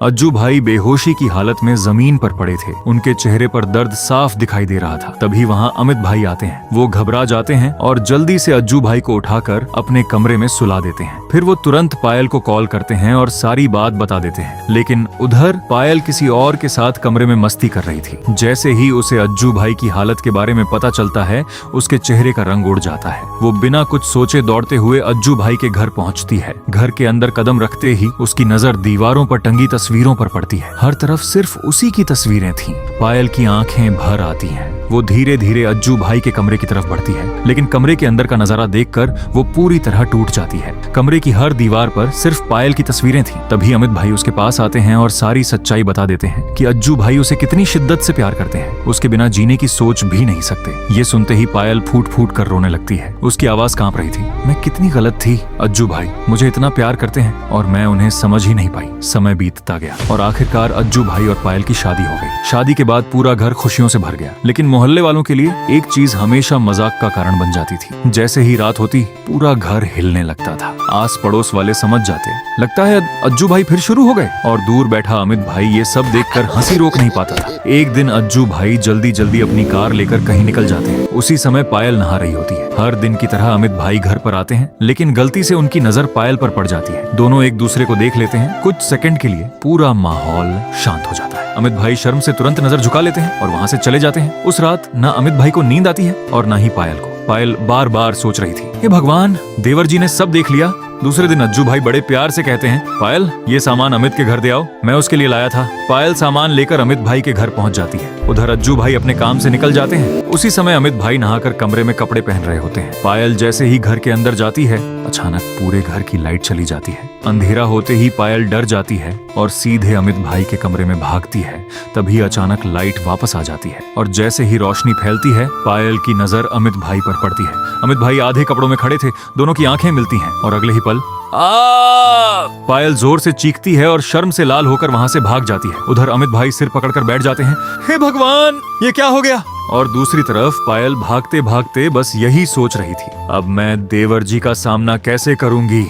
अज्जू भाई बेहोशी की हालत में जमीन पर पड़े थे। उनके चेहरे पर दर्द साफ दिखाई दे रहा था। तभी वहाँ अमित भाई आते हैं। वो घबरा जाते हैं और जल्दी से अज्जू भाई को उठाकर अपने कमरे में सुला देते हैं। फिर वो तुरंत पायल को कॉल करते हैं और सारी बात बता देते हैं। लेकिन उधर पायल किसी और के साथ कमरे में मस्ती कर रही थी। जैसे ही उसे अज्जू भाई की हालत के बारे में पता चलता है, उसके चेहरे का रंग उड़ जाता है। वो बिना कुछ सोचे दौड़ते हुए अज्जू भाई के घर पहुंचती है। घर के अंदर कदम रखते ही उसकी नजर दीवारों पर टंगी तस्वीरों पर पड़ती है। हर तरफ सिर्फ उसी की तस्वीरें थीं। पायल की आंखें भर आती हैं। वो धीरे धीरे अज्जू भाई के कमरे की तरफ बढ़ती है, लेकिन कमरे के अंदर का नजारा देखकर वो पूरी तरह टूट जाती है। कमरे की हर दीवार पर सिर्फ पायल की तस्वीरें थीं। तभी अमित भाई उसके पास आते हैं और सारी सच्चाई बता देते हैं कि अज्जू भाई उसे कितनी शिद्दत से प्यार करते हैं, उसके बिना जीने की सोच भी नहीं सकते। ये सुनते ही पायल फूट फूट कर रोने लगती है। उसकी आवाज कांप रही थी। मैं कितनी गलत थी। अज्जू भाई मुझे इतना प्यार करते हैं और मैं उन्हें समझ ही नहीं पाई। समय बीतता गया और आखिरकार अज्जू भाई और पायल की शादी हो गई। शादी के बाद पूरा घर खुशियों से भर गया, लेकिन मोहल्ले वालों के लिए एक चीज हमेशा मजाक का कारण बन जाती थी। जैसे ही रात होती, पूरा घर हिलने लगता था। आस पड़ोस वाले समझ जाते, लगता है अज्जू भाई फिर शुरू हो गए। और दूर बैठा अमित भाई ये सब देखकर हंसी रोक नहीं पाता था। एक दिन अज्जू भाई जल्दी जल्दी अपनी कार लेकर कहीं निकल जाते हैं। उसी समय पायल नहा रही होती है। हर दिन की तरह अमित भाई घर पर आते हैं, लेकिन गलती से उनकी नजर पायल पर पड़ जाती है। दोनों एक दूसरे को देख लेते हैं। कुछ सेकंड के लिए पूरा माहौल शांत हो जाता है। अमित भाई शर्म से तुरंत नजर झुका लेते हैं और वहाँ से चले जाते हैं। उस रात ना अमित भाई को नींद आती है और ना ही पायल को। पायल बार बार सोच रही थी, हे भगवान, देवर जी ने सब देख लिया। दूसरे दिन अज्जू भाई बड़े प्यार से कहते हैं, पायल ये सामान अमित के घर दे आओ, मैं उसके लिए लाया था। पायल सामान लेकर अमित भाई के घर पहुंच जाती है। उधर अज्जू भाई अपने काम से निकल जाते हैं। उसी समय अमित भाई नहाकर कमरे में कपड़े पहन रहे होते हैं। पायल जैसे ही घर के अंदर जाती है, अचानक पूरे घर की लाइट चली जाती है। अंधेरा होते ही पायल डर जाती है और सीधे अमित भाई के कमरे में भागती है। तभी अचानक लाइट वापस आ जाती है और जैसे ही रोशनी फैलती है, पायल की नजर अमित भाई पर पड़ती है। अमित भाई आधे कपड़ों में खड़े थे। दोनों की आंखें मिलती हैं और अगले ही पल पायल जोर से चीखती है और शर्म से लाल होकर वहां से भाग जाती है। उधर अमित भाई सिर पकड़कर बैठ जाते हैं, हे भगवान, ये क्या हो गया। और दूसरी तरफ पायल भागते भागते बस यही सोच रही थी, अब मैं देवर जी का सामना कैसे करूंगी।